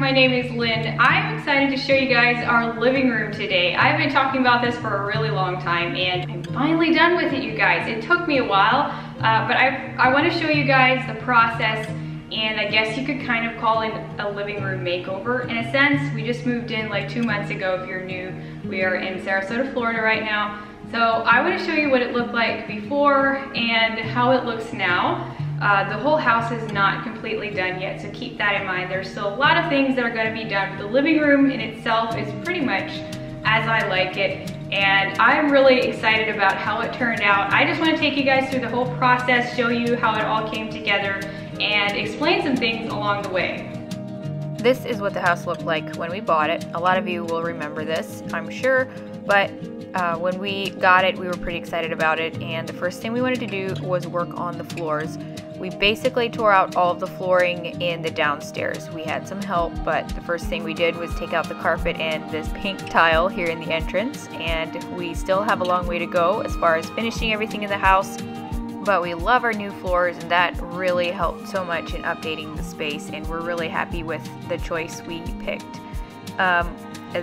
my name is Lynn. I'm excited to show you guys our living room today. I've been talking about this for a really long time and I'm finally done with it, you guys. It took me a while, but I want to show you guys the process, and I guess you could kind of call it a living room makeover in a sense. We just moved in like 2 months ago. If you're new, we are in Sarasota, Florida right now. So I want to show you what it looked like before and how it looks now. The whole house is not completely done yet, so keep that in mind. There's still a lot of things that are going to be done. The living room in itself is pretty much as I like it, and I'm really excited about how it turned out. I just want to take you guys through the whole process, show you how it all came together, and explain some things along the way. This is what the house looked like when we bought it. A lot of you will remember this, I'm sure, but when we got it, we were pretty excited about it, and the first thing we wanted to do was work on the floors. We basically tore out all of the flooring in the downstairs. We had some help, but the first thing we did was take out the carpet and this pink tile here in the entrance, and we still have a long way to go as far as finishing everything in the house, but we love our new floors, and that really helped so much in updating the space, and we're really happy with the choice we picked.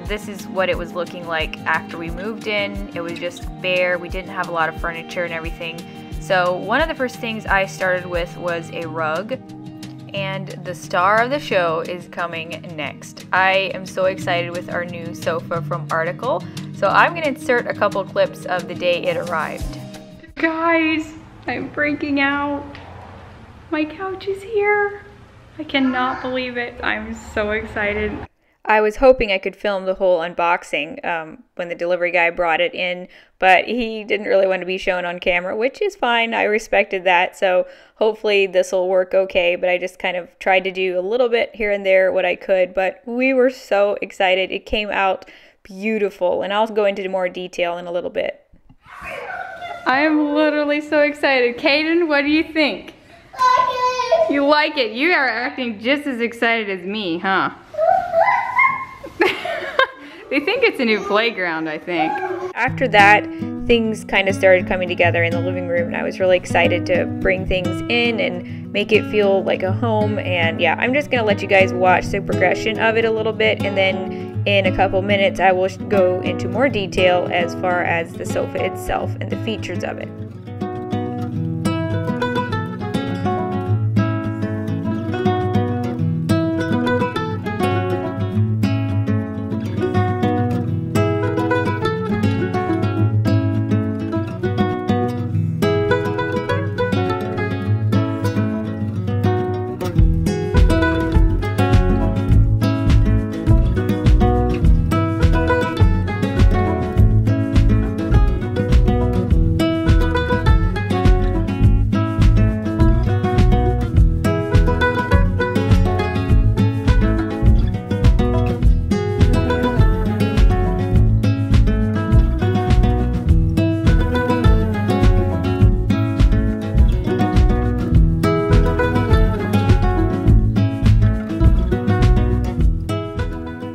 This is what it was looking like after we moved in. It was just bare. We didn't have a lot of furniture and everything. So one of the first things I started with was a rug, and the star of the show is coming next. I am so excited with our new sofa from Article, so I'm going to insert a couple clips of the day it arrived. Guys, I'm freaking out. My couch is here. I cannot believe it. I'm so excited. I was hoping I could film the whole unboxing when the delivery guy brought it in, but he didn't really want to be shown on camera, which is fine. I respected that, so hopefully this will work okay, but I just kind of tried to do a little bit here and there what I could, but we were so excited. It came out beautiful, and I'll go into more detail in a little bit. I'm literally so excited. Kaden, what do you think? You like it? You are acting just as excited as me, huh? They think it's a new playground, I think. After that, things kind of started coming together in the living room, and I was really excited to bring things in and make it feel like a home. And yeah, I'm just gonna let you guys watch the progression of it a little bit, and then in a couple minutes I will go into more detail as far as the sofa itself and the features of it.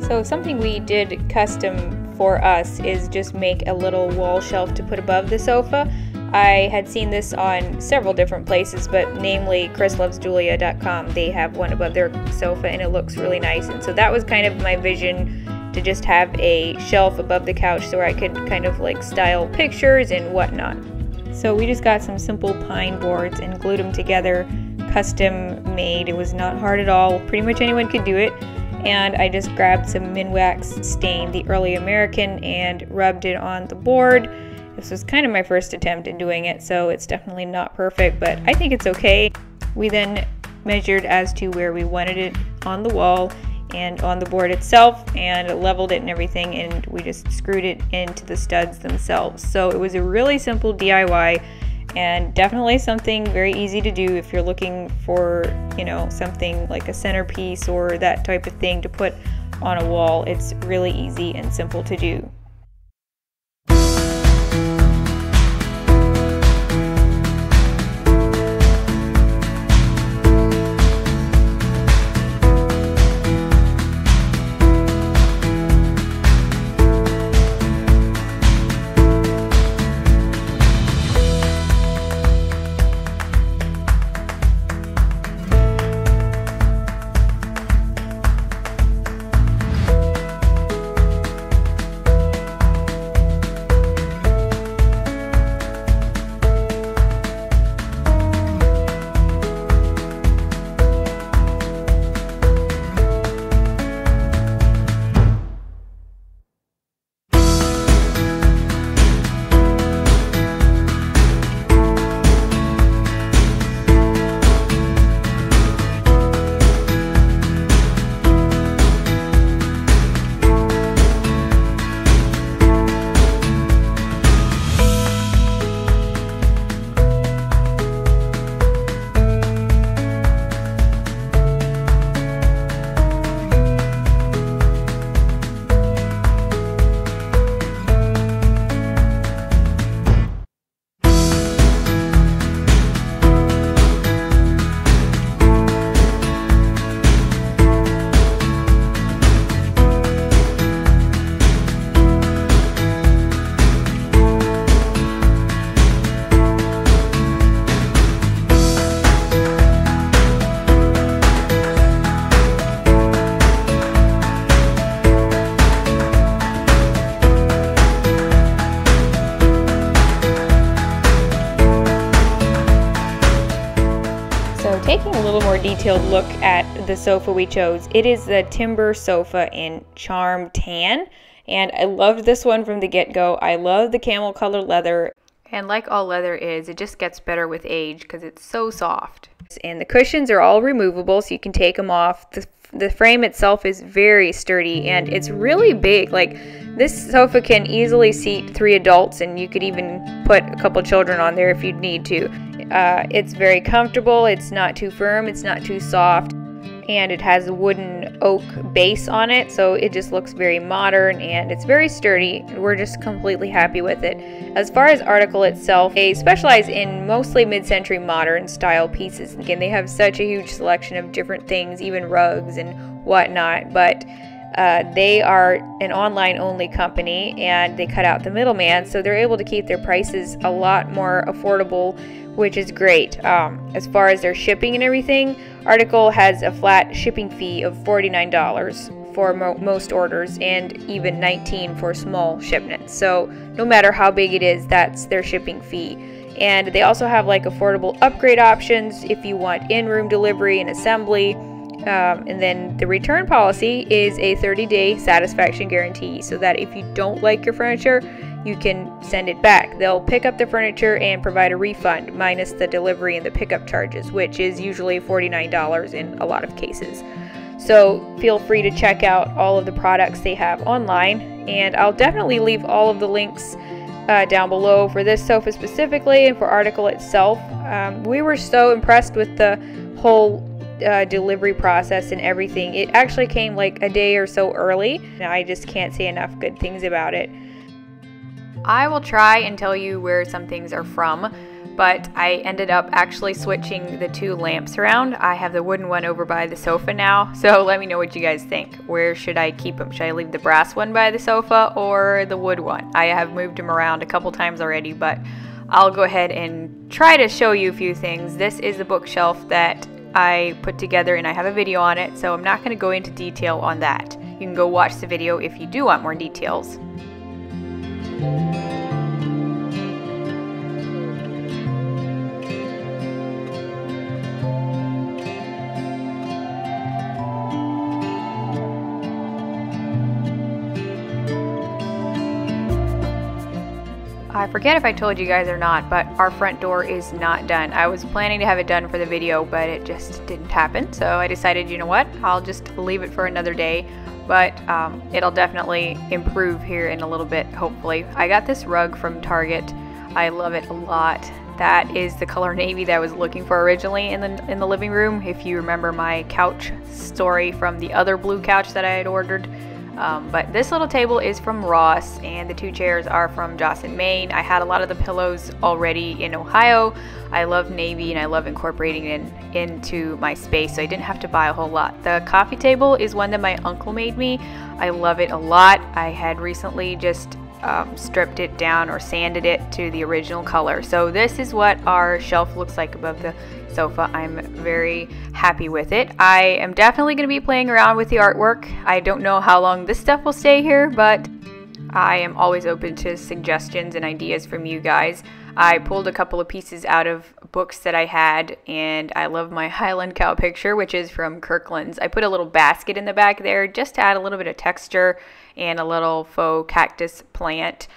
So something we did custom for us is just make a little wall shelf to put above the sofa. I had seen this on several different places, but namely chrislovesjulia.com. They have one above their sofa and it looks really nice. And so that was kind of my vision, to just have a shelf above the couch so I could kind of like style pictures and whatnot. So we just got some simple pine boards and glued them together, custom made. It was not hard at all. Pretty much anyone could do it. And I just grabbed some Minwax stain, the Early American, and rubbed it on the board. This was kind of my first attempt in doing it, so it's definitely not perfect, but I think it's okay. We then measured as to where we wanted it on the wall and on the board itself, and leveled it and everything, and we just screwed it into the studs themselves. So it was a really simple DIY, and definitely something very easy to do if you're looking for, you know, something like a centerpiece or that type of thing to put on a wall. It's really easy and simple to do. taking a little more detailed look at the sofa we chose, it is the timber sofa in Charm Tan, and I loved this one from the get-go. I love the camel color leather, and like all leather is, it just gets better with age because it's so soft. And the cushions are all removable, so you can take them off. The frame itself is very sturdy, and it's really big. Like, this sofa can easily seat 3 adults, and you could even put a couple children on there if you'd need to. It's very comfortable, it's not too firm, it's not too soft, and it has a wooden oak base on it, so it just looks very modern, and it's very sturdy. We're just completely happy with it. As far as article itself, they specialize in mostly mid-century modern style pieces. Again, they have such a huge selection of different things, even rugs and whatnot, but they are an online only company, and they cut out the middleman, so they're able to keep their prices a lot more affordable, which is great. As far as their shipping and everything, Article has a flat shipping fee of $49 for most orders, and even $19 for small shipments. So no matter how big it is, that's their shipping fee. And they also have like affordable upgrade options if you want in-room delivery and assembly. And then the return policy is a 30-day satisfaction guarantee, so that if you don't like your furniture, you can send it back. They'll pick up the furniture and provide a refund minus the delivery and the pickup charges, which is usually $49 in a lot of cases. So feel free to check out all of the products they have online, and I'll definitely leave all of the links down below for this sofa specifically and for Article itself. We were so impressed with the whole delivery process and everything. It actually came like a day or so early, and I just can't say enough good things about it. I will try and tell you where some things are from, but I ended up actually switching the 2 lamps around. I have the wooden one over by the sofa now, so let me know what you guys think. Where should I keep them? Should I leave the brass one by the sofa or the wood one? I have moved them around a couple times already, but I'll go ahead and try to show you a few things. This is the bookshelf that I put together, and I have a video on it, so I'm not going to go into detail on that. You can go watch the video if you do want more details. I forget if I told you guys or not, but our front door is not done. I was planning to have it done for the video, but it just didn't happen. So I decided, you know what, I'll just leave it for another day. But it'll definitely improve here in a little bit, hopefully. I got this rug from Target. I love it a lot. That is the color navy that I was looking for originally in the living room. If you remember my couch story from the other blue couch that I had ordered. But this little table is from Ross, and the 2 chairs are from Joss & Main. I had a lot of the pillows already in Ohio. I love navy, and I love incorporating it into my space, so I didn't have to buy a whole lot. The coffee table is one that my uncle made me. I love it a lot. I had recently just stripped it down or sanded it to the original color. So this is what our shelf looks like above the sofa. I'm very happy with it. I am definitely going to be playing around with the artwork. I don't know how long this stuff will stay here, but I am always open to suggestions and ideas from you guys. I pulled a couple of pieces out of books that I had, and I love my Highland cow picture, which is from Kirkland's. I put a little basket in the back there just to add a little bit of texture and a little faux cactus plant.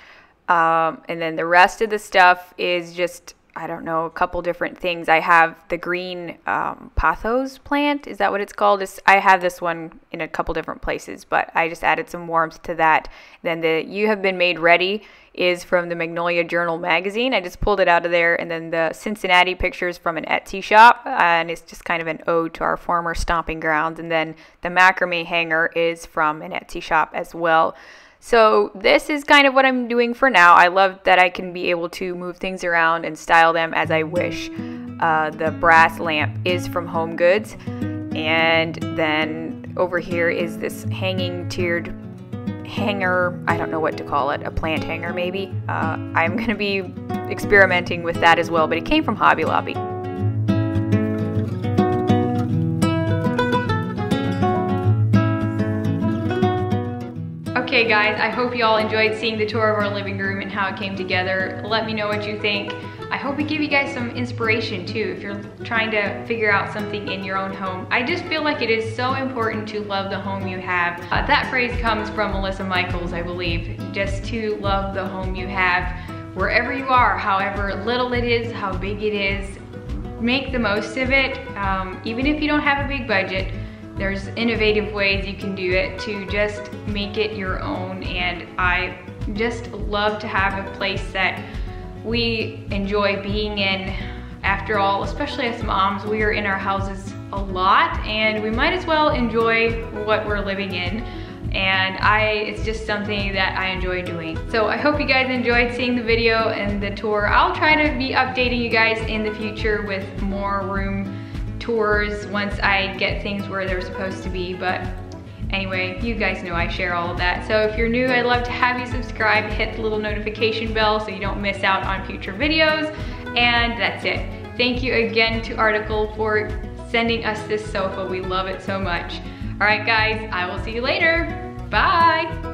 And then the rest of the stuff is just, I don't know, a couple different things. I have the green pothos plant. Is that what it's called? I have this one in a couple different places, but I just added some warmth to that. Then the You Have Been Made Ready is from the Magnolia Journal magazine. I just pulled it out of there. And then the Cincinnati pictures from an Etsy shop, and it's just kind of an ode to our former stomping grounds. And then the macrame hanger is from an Etsy shop as well. So this is kind of what I'm doing for now. I love that I can be able to move things around and style them as I wish. The brass lamp is from Home Goods. And then over here is this hanging tiered hanger. I don't know what to call it. A plant hanger maybe. I'm going to be experimenting with that as well, but it came from Hobby Lobby. Okay guys, I hope you all enjoyed seeing the tour of our living room and how it came together. Let me know what you think. I hope it gave you guys some inspiration too if you're trying to figure out something in your own home. I just feel like it is so important to love the home you have. That phrase comes from Melissa Michaels, I believe, just to love the home you have wherever you are, however little it is, how big it is. Make the most of it. Even if you don't have a big budget, there's innovative ways you can do it to just make it your own. And I just love to have a place that we enjoy being in. After all, especially as moms, we are in our houses a lot and we might as well enjoy what we're living in. And it's just something that I enjoy doing. So I hope you guys enjoyed seeing the video and the tour. I'll try to be updating you guys in the future with more room tours once I get things where they're supposed to be. But anyway, you guys know I share all of that. So if you're new, I'd love to have you subscribe, hit the little notification bell so you don't miss out on future videos. And that's it. Thank you again to Article for sending us this sofa. We love it so much. All right, guys, I will see you later. Bye.